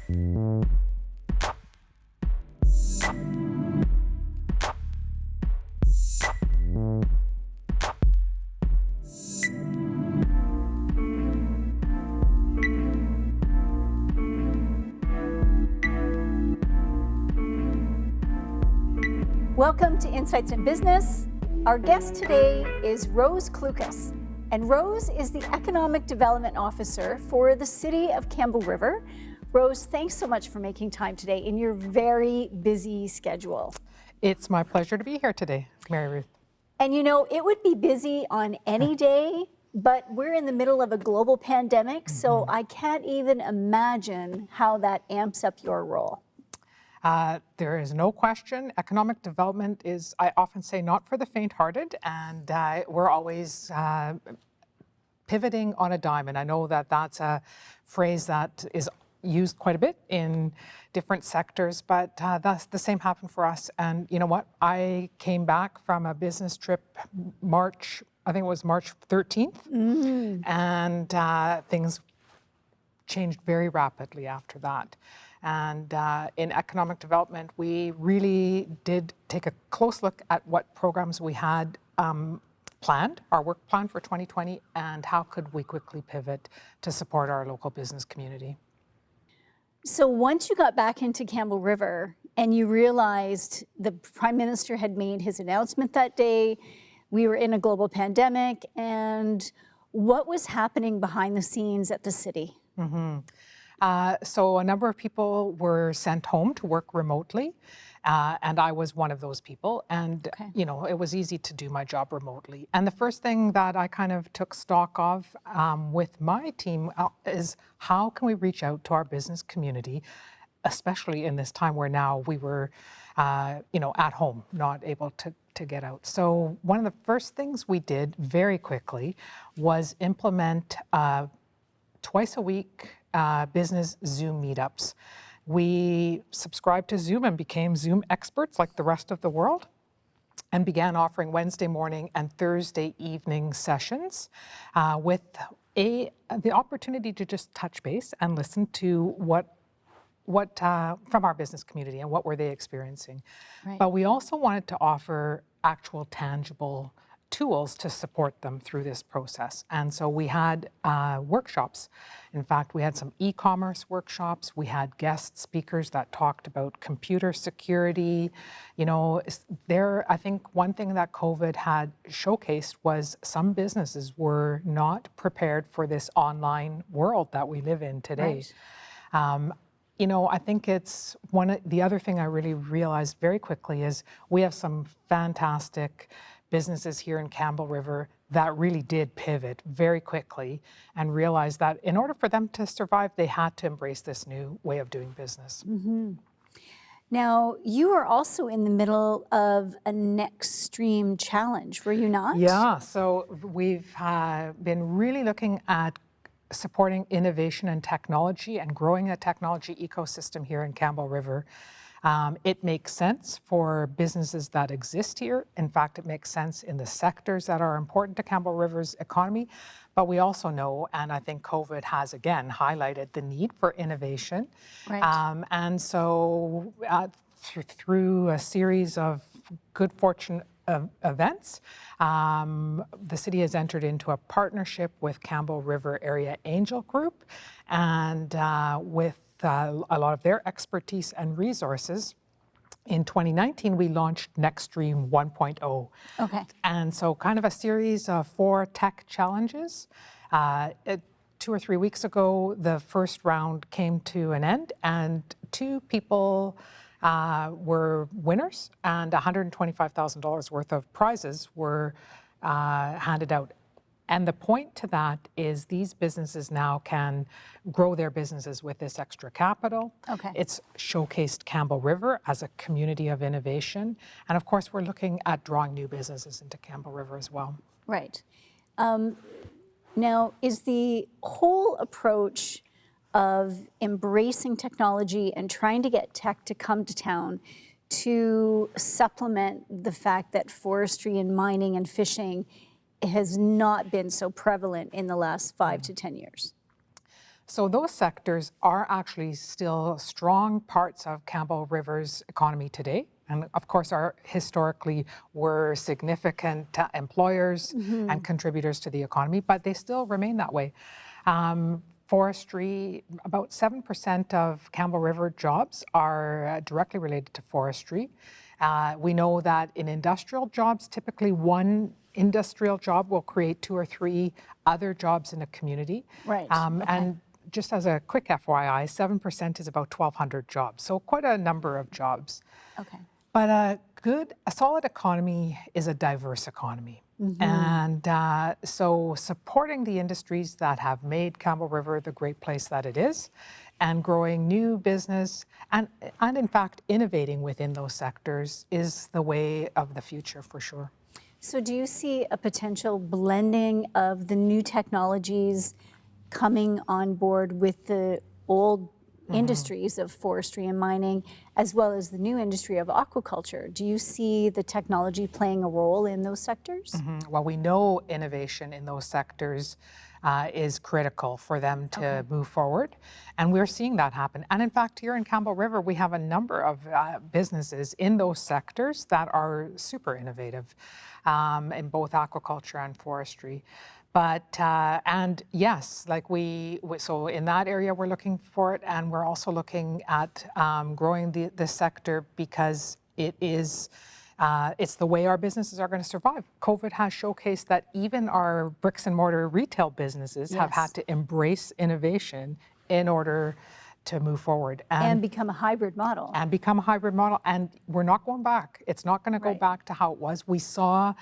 Welcome to Insights in Business. Our guest today is Rose Klukas, and Rose is the Economic Development Officer for the City of Campbell River. Rose, thanks so much for making time today in your very busy schedule. It's my pleasure to be here today, Mary Ruth. And you know, it would be busy on any day, but we're in the middle of a global pandemic, so I can't even imagine how that amps up your role. There is no question. Economic development is, I often say, not for the faint-hearted, and we're always pivoting on a dime. And I know that that's a phrase that is used quite a bit in different sectors, but that's the same happened for us. And you know what? I came back from a business trip March 13th, and things changed very rapidly after that. And in economic development, we really did take a close look at what programs we had planned, our work plan for 2020, and how could we quickly pivot to support our local business community. So once you got back into Campbell River and you realized the Prime Minister had made his announcement that day, we were in a global pandemic, and what was happening behind the scenes at the city? So a number of people were sent home to work remotely, and I was one of those people. And, you know, it was easy to do my job remotely. And the first thing that I kind of took stock of with my team is how can we reach out to our business community, especially in this time where now we were, you know, at home, not able to get out. So one of the first things we did very quickly was implement twice a week business Zoom meetups. We subscribed to Zoom and became Zoom experts like the rest of the world, and began offering Wednesday morning and Thursday evening sessions with the opportunity to just touch base and listen to what from our business community and what were they experiencing. Right. But we also wanted to offer actual tangible tools to support them through this process. And so we had workshops. In fact, we had some e-commerce workshops. We had guest speakers that talked about computer security. You know, I think one thing that COVID had showcased was some businesses were not prepared for this online world that we live in today. Right. You know, I think it's the other thing I really realized very quickly is we have some fantastic businesses here in Campbell River that really did pivot very quickly and realized that in order for them to survive, they had to embrace this new way of doing business. Now, you are also in the middle of a next stream challenge, were you not? Yeah, so we've been really looking at supporting innovation and technology and growing a technology ecosystem here in Campbell River. It makes sense for businesses that exist here. In fact, it makes sense in the sectors that are important to Campbell River's economy. But we also know, and I think COVID has again highlighted the need for innovation. Right. And so through a series of good fortune events, the city has entered into a partnership with Campbell River Area Angel Group, and with a lot of their expertise and resources. In 2019, we launched Next Stream 1.0. Okay. And so kind of a series of 4 tech challenges. 2 or 3 weeks ago, the first round came to an end, and 2 people were winners, and $125,000 worth of prizes were handed out. And the point to that is these businesses now can grow their businesses with this extra capital. Okay. It's showcased Campbell River as a community of innovation. And of course, we're looking at drawing new businesses into Campbell River as well. Right. Now, is the whole approach of embracing technology and trying to get tech to come to town to supplement the fact that forestry and mining and fishing has not been so prevalent in the last 5 to 10 years? So those sectors are actually still strong parts of Campbell River's economy today. And of course, historically were significant employers and contributors to the economy, but they still remain that way. Forestry, about 7% of Campbell River jobs are directly related to forestry. We know that in industrial jobs, typically one industrial job will create 2 or 3 other jobs in a community. Right. And just as a quick FYI, 7% is about 1,200 jobs, so quite a number of jobs. Okay. But a solid economy is a diverse economy. And so supporting the industries that have made Campbell River the great place that it is, and growing new business, and in fact innovating within those sectors is the way of the future for sure. So do you see a potential blending of the new technologies coming on board with the old industries of forestry and mining, as well as the new industry of aquaculture? Do you see the technology playing a role in those sectors? Well, we know innovation in those sectors is critical for them to move forward. And we're seeing that happen. And in fact, here in Campbell River, we have a number of businesses in those sectors that are super innovative in both aquaculture and forestry. But, and yes, like so in that area, we're looking for it. And we're also looking at growing the sector because it's the way our businesses are going to survive. COVID has showcased that even our bricks and mortar retail businesses have had to embrace innovation in order to move forward. And become a hybrid model. And become a hybrid model. And we're not going back. It's not going to go back to how it was. We saw,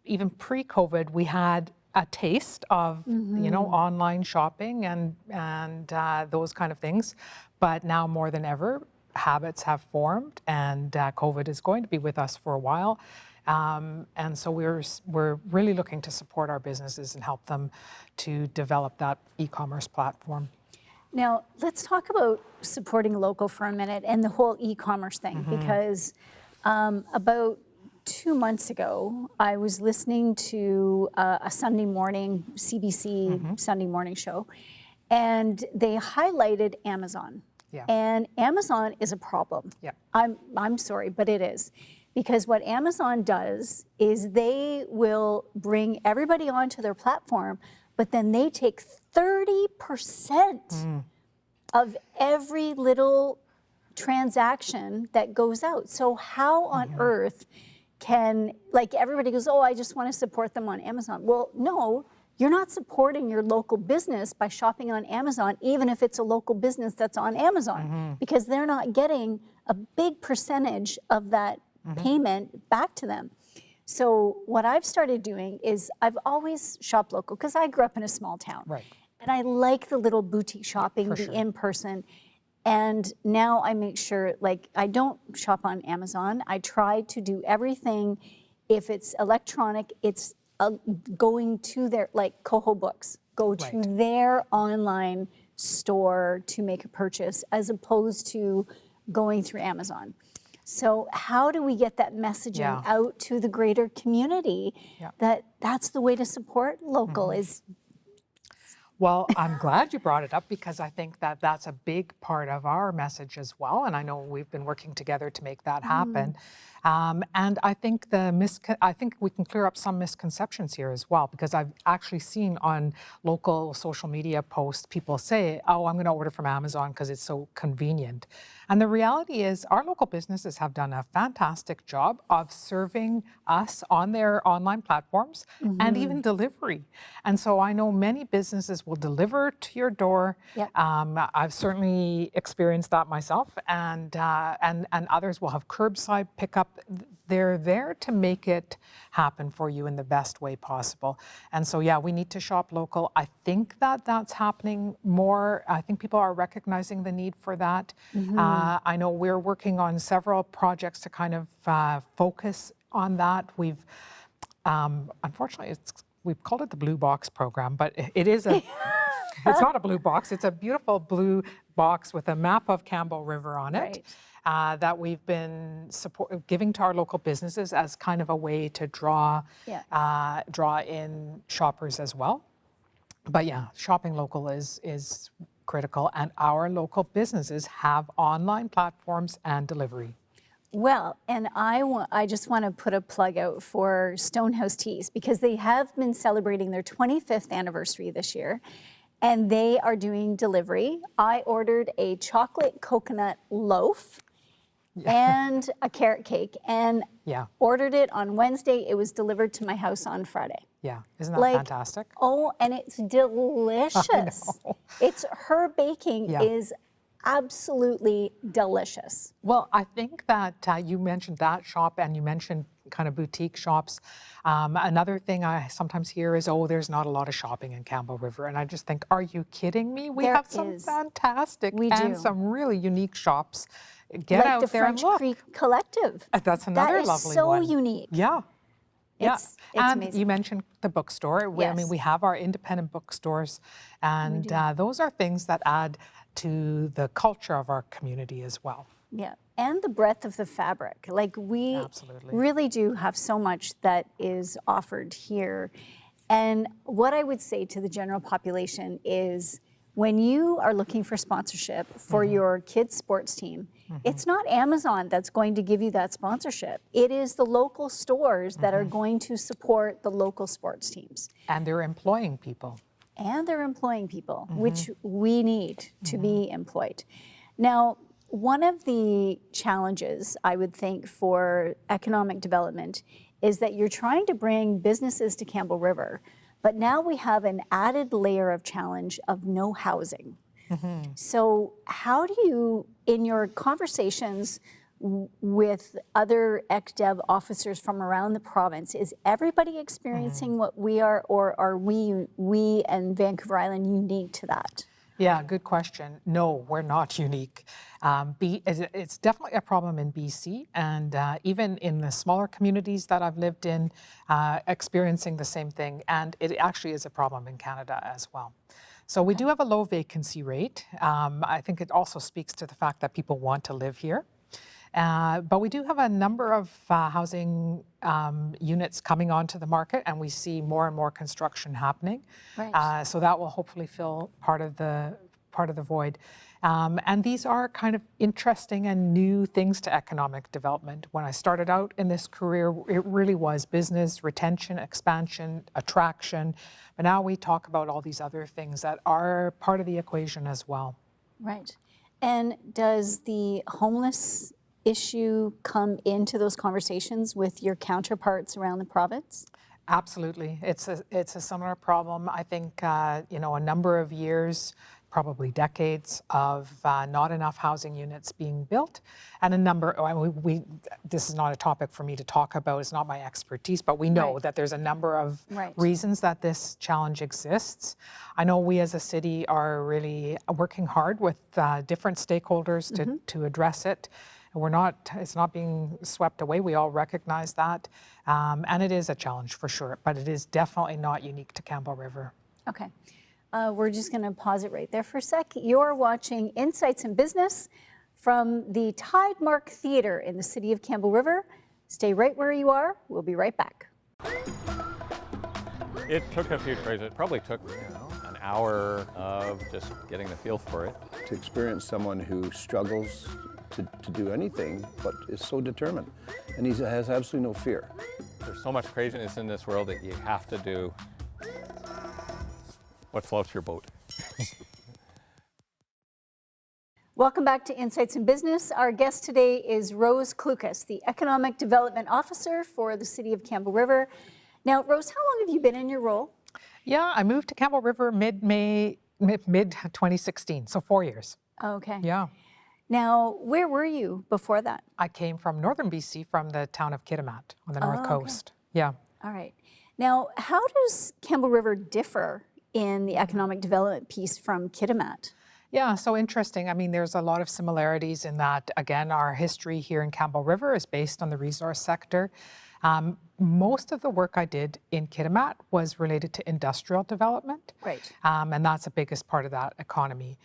even pre-COVID, we had a taste of, online shopping and those kind of things. But now more than ever, habits have formed, and COVID is going to be with us for a while. And so we're really looking to support our businesses and help them to develop that e-commerce platform. Now, let's talk about supporting local for a minute and the whole e-commerce thing, because about 2 months ago, I was listening to a Sunday morning, CBC Sunday morning show, and they highlighted Amazon. Yeah. And Amazon is a problem. Yeah. I'm sorry, but it is. Because what Amazon does is they will bring everybody onto their platform, but then they take 30% of every little transaction that goes out. So how on earth can, like, everybody goes, oh, I just want to support them on Amazon. Well, no, you're not supporting your local business by shopping on Amazon, even if it's a local business that's on Amazon, because they're not getting a big percentage of that payment back to them. So what I've started doing is I've always shopped local because I grew up in a small town. Right. And I like the little boutique shopping, the in-person. And now I make sure, like, I don't shop on Amazon. I try to do everything. If it's electronic, it's going to their, like Coho Books, go to their online store to make a purchase, as opposed to going through Amazon. So how do we get that messaging out to the greater community that that's the way to support local is? Well, I'm glad you brought it up, because I think that that's a big part of our message as well. And I know we've been working together to make that happen. And I think I think we can clear up some misconceptions here as well, because I've actually seen on local social media posts people say, oh, I'm going to order from Amazon because it's so convenient. And the reality is our local businesses have done a fantastic job of serving us on their online platforms and even delivery. And so I know many businesses will deliver to your door. I've certainly experienced that myself, and others will have curbside pickup. They're there to make it happen for you in the best way possible. And so, yeah, we need to shop local. I think that that's happening more. I think people are recognizing the need for that. I know we're working on several projects to kind of focus on that. We've, unfortunately, we've called it the Blue Box program, but it is a, it's not a blue box. It's a beautiful blue box with a map of Campbell River on it. That we've been giving to our local businesses as kind of a way to draw in shoppers as well. But yeah, shopping local is critical, and our local businesses have online platforms and delivery. Well, and I just want to put a plug out for Stonehouse Teas because they have been celebrating their 25th anniversary this year, and they are doing delivery. I ordered a chocolate coconut loaf and a carrot cake and ordered it on Wednesday. It was delivered to my house on Friday. Yeah, isn't that fantastic? Oh, and it's delicious. It's her baking is absolutely delicious. Well, I think that you mentioned that shop and you mentioned kind of boutique shops. Another thing I sometimes hear is, oh, there's not a lot of shopping in Campbell River. And I just think, are you kidding me? We have some fantastic and some really unique shops. Get out there and look. Like the French Creek Collective. That's another lovely one. That is so unique. Yeah. It's and amazing. you mentioned the bookstore. I mean, we have our independent bookstores, and those are things that add to the culture of our community as well. Yeah, and the breadth of the fabric. Like we really do have so much that is offered here. And what I would say to the general population is when you are looking for sponsorship for your kids' sports team, it's not Amazon that's going to give you that sponsorship. It is the local stores that are going to support the local sports teams. And they're employing people. And they're employing people, which we need to be employed. Now, one of the challenges I would think for economic development is that you're trying to bring businesses to Campbell River, but now we have an added layer of challenge of no housing. So how do you, in your conversations with other ECDEV officers from around the province, is everybody experiencing what we are, or are we and Vancouver Island unique to that? Yeah, good question. No, we're not unique. It's definitely a problem in BC, and even in the smaller communities that I've lived in, experiencing the same thing, and it actually is a problem in Canada as well. So we do have a low vacancy rate. I think it also speaks to the fact that people want to live here. But we do have a number of housing units coming onto the market, and we see more and more construction happening. Right. So that will hopefully fill part of the void. And these are kind of interesting and new things to economic development. When I started out in this career, it really was business, retention, expansion, attraction. But now we talk about all these other things that are part of the equation as well. Right. And does the homeless issue come into those conversations with your counterparts around the province? Absolutely. It's a similar problem. I think, a number of years, probably decades of not enough housing units being built, and a number, this is not a topic for me to talk about, it's not my expertise, but we know that there's a number of reasons that this challenge exists. I know we as a city are really working hard with different stakeholders to address it. It's not being swept away. We all recognize that. And it is a challenge for sure, but it is definitely not unique to Campbell River. Okay. We're just going to pause it right there for a sec. You're watching Insights in Business from the Tidemark Theatre in the city of Campbell River. Stay right where you are. We'll be right back. It took a few tries. It probably took, an hour of just getting the feel for it. To experience someone who struggles to do anything, but is so determined, and he has absolutely no fear. There's so much craziness in this world that you have to do what floats your boat. Welcome back to Insights in Business. Our guest today is Rose Klukas, the Economic Development Officer for the City of Campbell River. Now, Rose, how long have you been in your role? Yeah, I moved to Campbell River mid-2016, so 4 years. Okay. Yeah. Now, where were you before that? I came from northern BC, from the town of Kitimat on the north coast. Yeah. All right. Now, how does Campbell River differ in the economic development piece from Kitimat? Yeah, so interesting. I mean, there's a lot of similarities in that, again, our history here in Campbell River is based on the resource sector. Most of the work I did in Kitimat was related to industrial development. Right. And that's the biggest part of that economy.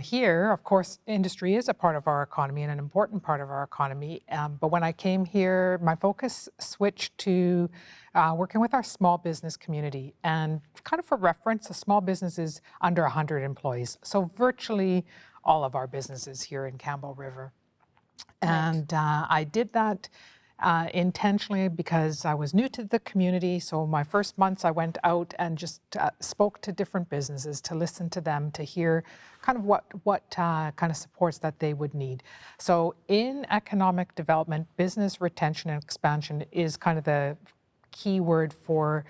Here, of course, industry is a part of our economy and an important part of our economy. But when I came here, my focus switched to working with our small business community. And kind of for reference, a small business is under 100 employees. So virtually all of our businesses here in Campbell River. And I did that intentionally because I was new to the community. So my first months I went out and just spoke to different businesses to listen to them, to hear kind of what kind of supports that they would need. So in economic development, business retention and expansion is kind of the key word for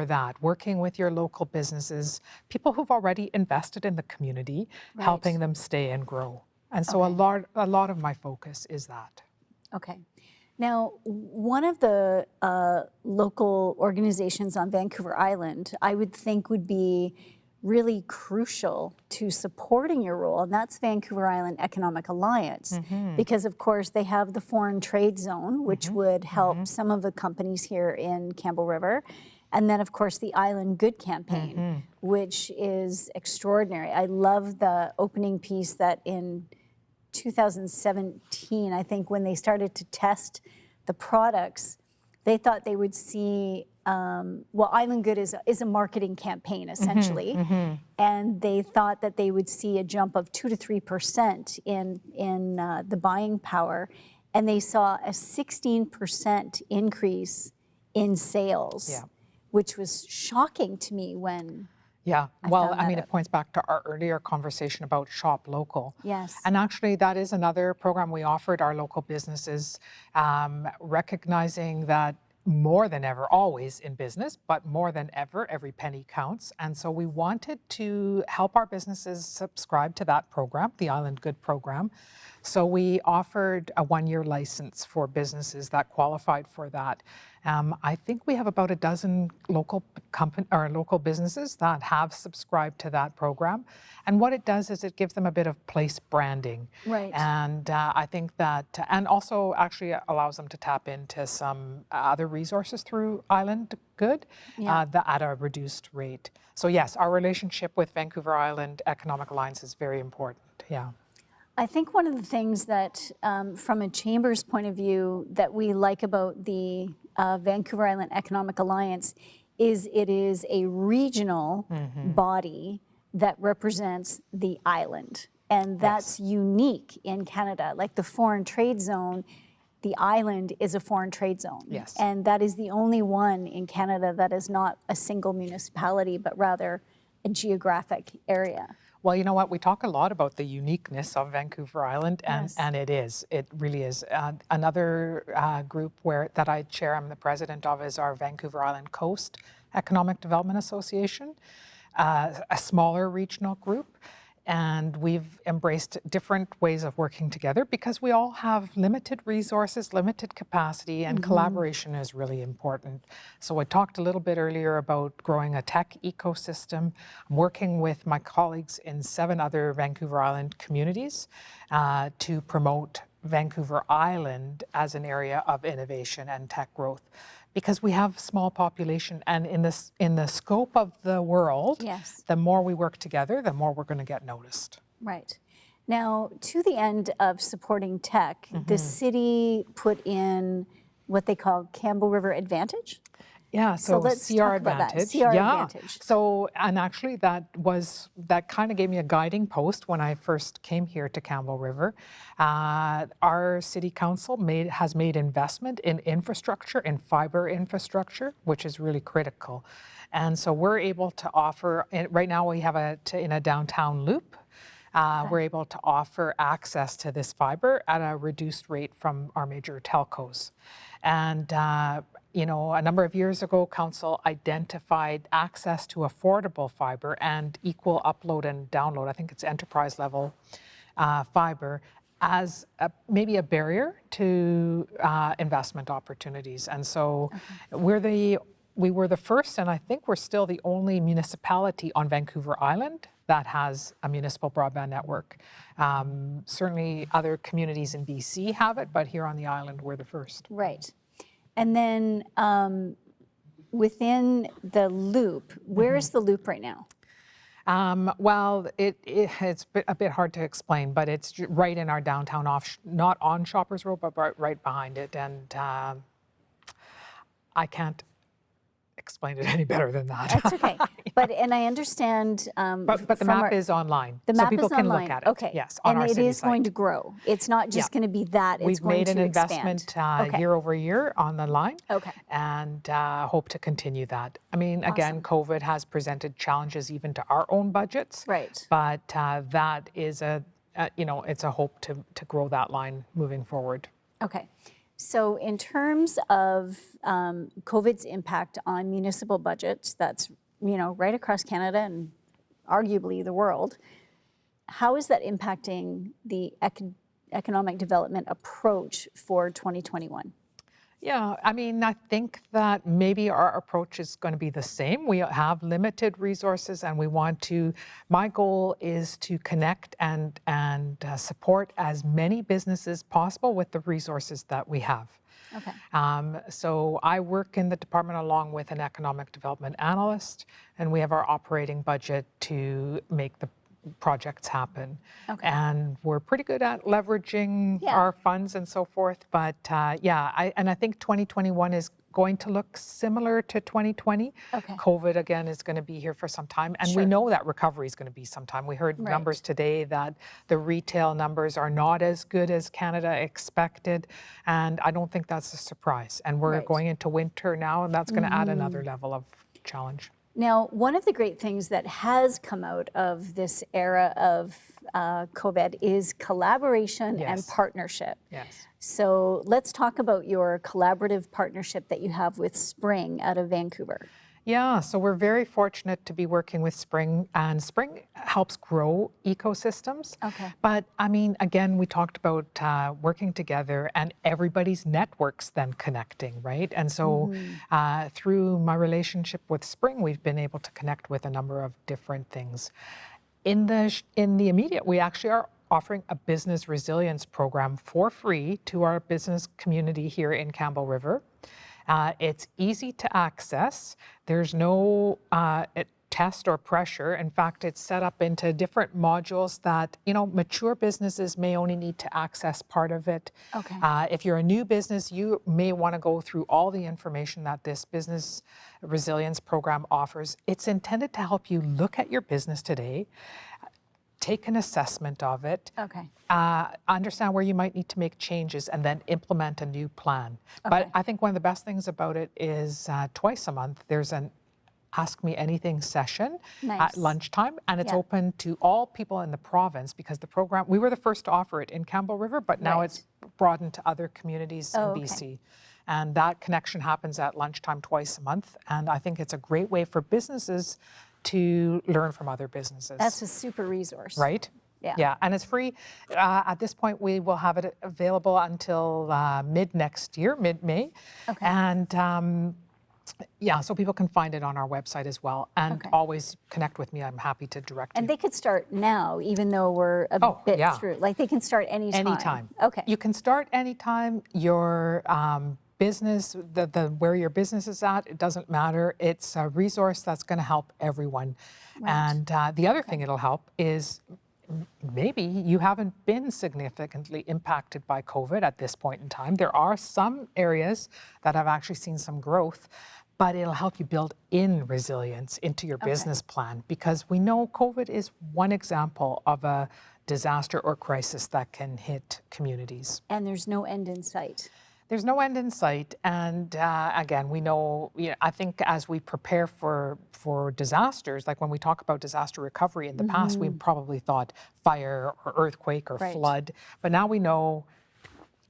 that, working with your local businesses, people who've already invested in the community, helping them stay and grow. And so a lot of my focus is that. Okay. Now, one of the local organizations on Vancouver Island, I would think would be really crucial to supporting your role, and that's Vancouver Island Economic Alliance, because of course they have the foreign trade zone, which would help some of the companies here in Campbell River. And then, of course, the Island Good campaign, which is extraordinary. I love the opening piece that in 2017, I think, when they started to test the products, they thought they would see, well, Island Good is a marketing campaign, essentially, and they thought that they would see a jump of 2 to 3% in the buying power, and they saw a 16% increase in sales, which was shocking to me when well, I mean, it points back to our earlier conversation about shop local. Yes. And actually, that is another program we offered our local businesses, recognizing that more than ever, always in business, but more than ever, every penny counts. And so we wanted to help our businesses subscribe to that program, the Island Good program. So we offered a 1-year license for businesses that qualified for that. I think we have about a dozen local businesses that have subscribed to that program. And what it does is it gives them a bit of place branding. Right. And I think that, and also actually allows them to tap into some other resources through Island Good at a reduced rate. So yes, our relationship with Vancouver Island Economic Alliance is very important. Yeah. I think one of the things that, from a chamber's point of view, that we like about the Vancouver Island Economic Alliance is it is a regional body that represents the island. And that's unique in Canada. Like the foreign trade zone, the island is a foreign trade zone. Yes. And that is the only one in Canada that is not a single municipality, but rather a geographic area. Well, you know what? We talk a lot about the uniqueness of Vancouver Island, and it is. It really is. Another group that I chair, I'm the president of, is our Vancouver Island Coast Economic Development Association, a smaller regional group. And we've embraced different ways of working together because we all have limited resources, limited capacity, and collaboration is really important. So I talked a little bit earlier about growing a tech ecosystem. I'm working with my colleagues in 7 other Vancouver Island communities to promote Vancouver Island as an area of innovation and tech growth. Because we have small population, and in the scope of the world, the more we work together, the more we're going to get noticed. Right. Now, to the end of supporting tech, the city put in what they call Campbell River Advantage. Yeah, so let's CR talk about Advantage. that. CR Advantage. So, and actually that kind of gave me a guiding post when I first came here to Campbell River. Our city council has made investment in infrastructure, in fiber infrastructure, which is really critical. And so we're able to offer, right now we have in a downtown loop, we're able to offer access to this fiber at a reduced rate from our major telcos. And you know, a number of years ago, council identified access to affordable fiber and equal upload and download, I think it's enterprise level fiber, as maybe a barrier to investment opportunities. And so we were the first, and I think we're still the only municipality on Vancouver Island that has a municipal broadband network. Certainly other communities in BC have it, but here on the island, we're the first. Right. And then within the loop, where is the loop right now? Well, it's a bit hard to explain, but it's right in our downtown not on Shoppers Road, but right behind it. And I can't explain it any better than that. That's okay. And I understand. But the map is online. The map so people is can online. look at it. Okay. Yes, on our and it city is site. going to grow. It's not just going to be that. It's We've going made to an investment expand. year over year on the line. Okay. And hope to continue that. I mean, again, COVID has presented challenges even to our own budgets. Right. But that is it's a hope to grow that line moving forward. Okay. So in terms of COVID's impact on municipal budgets, that's, right across Canada and arguably the world, how is that impacting the economic development approach for 2021? Yeah, I mean, I think that maybe our approach is going to be the same. We have limited resources and my goal is to connect and support as many businesses possible with the resources that we have. Okay. So I work in the department along with an economic development analyst, and we have our operating budget to make the projects happen. Okay. And we're pretty good at leveraging our funds and so forth. But I think 2021 is going to look similar to 2020. Okay. COVID, again, is going to be here for some time. And we know that recovery is going to be some time. We heard numbers today that the retail numbers are not as good as Canada expected. And I don't think that's a surprise. And we're going into winter now, and that's going to add another level of challenge. Now, one of the great things that has come out of this era of COVID is collaboration and partnership. Yes. So let's talk about your collaborative partnership that you have with Spring out of Vancouver. Yeah, so we're very fortunate to be working with Spring, and Spring helps grow ecosystems. Okay. But I mean, again, we talked about working together and everybody's networks then connecting, right? And so through my relationship with Spring, we've been able to connect with a number of different things. In the immediate, we actually are offering a business resilience program for free to our business community here in Campbell River. It's easy to access. There's no test or pressure. In fact, it's set up into different modules that, mature businesses may only need to access part of it. Okay. If you're a new business, you may want to go through all the information that this business resilience program offers. It's intended to help you look at your business today, take an assessment of it, understand where you might need to make changes, and then implement a new plan. But I think one of the best things about it is twice a month, there's an Ask Me Anything session at lunchtime, and it's open to all people in the province because the program, we were the first to offer it in Campbell River, but now it's broadened to other communities in BC. And that connection happens at lunchtime twice a month, and I think it's a great way for businesses to learn from other businesses. That's a super resource. Right? Yeah, and it's free. At this point, we will have it available until mid-May. Okay. And so people can find it on our website as well. And always connect with me. I'm happy to direct you. And they could start now, even though we're a bit through. Like they can start anytime. Anytime. Okay. You can start anytime. Your business, where your business is at, it doesn't matter. It's a resource that's going to help everyone. Right. And the other thing it'll help is maybe you haven't been significantly impacted by COVID at this point in time. There are some areas that have actually seen some growth, but it'll help you build in resilience into your business plan, because we know COVID is one example of a disaster or crisis that can hit communities. And there's no end in sight. There's no end in sight, and again, we know. I think as we prepare for disasters, like when we talk about disaster recovery in the past, we probably thought fire or earthquake or flood, but now we know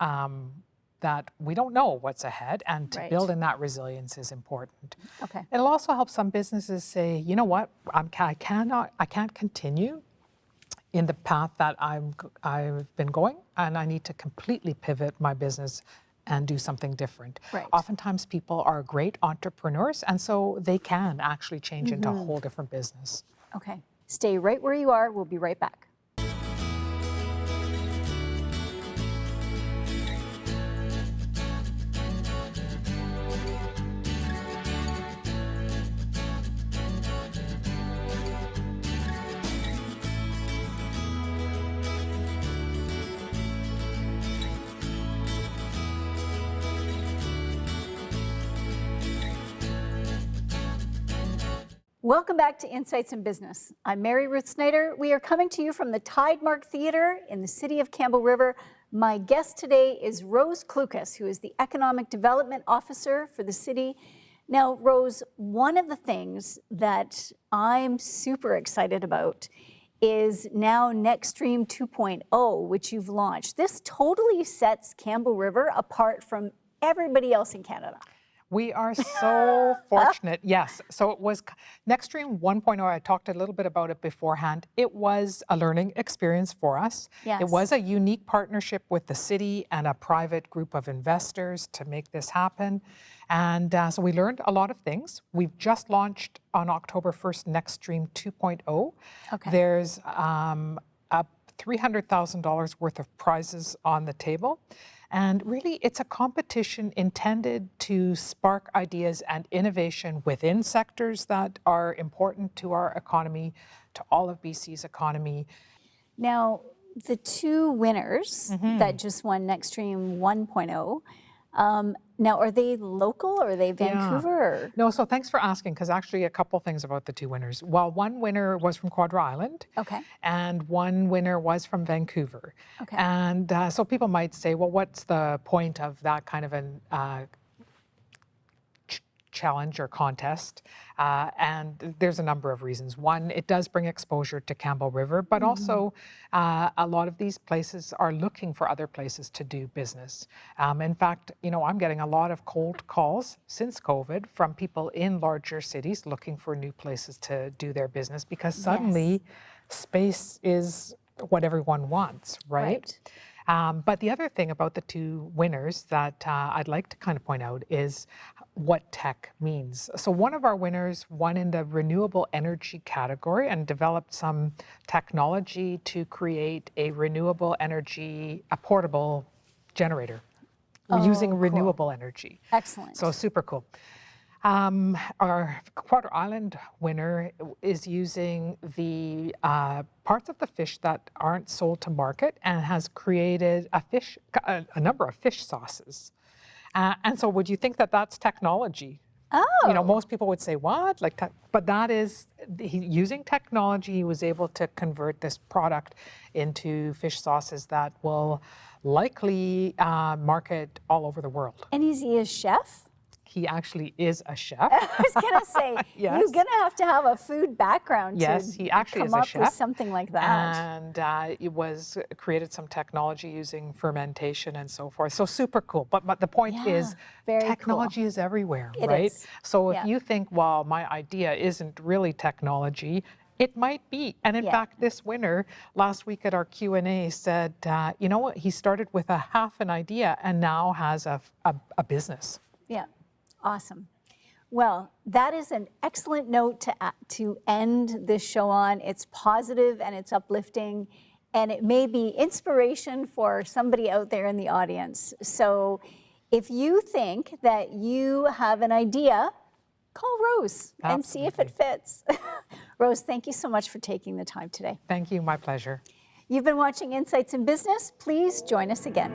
that we don't know what's ahead, and to build in that resilience is important. Okay. It'll also help some businesses say, you know what, I can't continue in the path that I've been going, and I need to completely pivot my business and do something different. Right. Oftentimes people are great entrepreneurs, and so they can actually change into a whole different business. Okay. Stay right where you are. We'll be right back. Welcome back to Insights in Business. I'm Mary Ruth Snyder. We are coming to you from the Tidemark Theatre in the city of Campbell River. My guest today is Rose Klukas, who is the Economic Development Officer for the city. Now, Rose, one of the things that I'm super excited about is now Nextstream 2.0, which you've launched. This totally sets Campbell River apart from everybody else in Canada. We are so fortunate, yes. So it was Nextstream 1.0. I talked a little bit about it beforehand. It was a learning experience for us. Yes. It was a unique partnership with the city and a private group of investors to make this happen. And so we learned a lot of things. We've just launched on October 1st Nextstream 2.0. Okay. There's $300,000 worth of prizes on the table. And really, it's a competition intended to spark ideas and innovation within sectors that are important to our economy, to all of BC's economy. Now, the two winners that just won Nextstream 1.0, now are they local or are they Vancouver? Or? No, so thanks for asking, because actually a couple things about the two winners. Well, one winner was from Quadra Island, Okay. and one winner was from Vancouver. Okay. And so people might say, well, what's the point of that kind of an challenge or contest? And there's a number of reasons. One, it does bring exposure to Campbell River, but also a lot of these places are looking for other places to do business. In fact, you know, I'm getting a lot of cold calls since COVID from people in larger cities looking for new places to do their business because suddenly space is what everyone wants, right? But the other thing about the two winners that I'd like to kind of point out is what tech means. So one of our winners won in the renewable energy category and developed some technology to create a renewable energy, a portable generator using renewable energy. Excellent. So super cool. Our Quadra Island winner is using the parts of the fish that aren't sold to market and has created a number of fish sauces. And so would you think that that's technology? Oh. You know, most people would say, what? But that is, using technology, he was able to convert this product into fish sauces that will likely market all over the world. And is he a chef? He actually is a chef. I was going to say, Yes. you're going to have a food background Yes, to he actually come is a up chef. with something like that. And it was created some technology using fermentation and so forth. So super cool. But the point is, very technology is everywhere, It right? is. So if Yeah. you think, well, my idea isn't really technology, it might be. And in fact, this winner last week at our Q&A said, you know what, he started with a half an idea and now has a business. Yeah, awesome. Well, that is an excellent note to end this show on. It's positive and it's uplifting, and it may be inspiration for somebody out there in the audience. So if you think that you have an idea, call Rose and see if it fits. Rose, thank you so much for taking the time today. Thank you, my pleasure. You've been watching Insights in Business. Please join us again.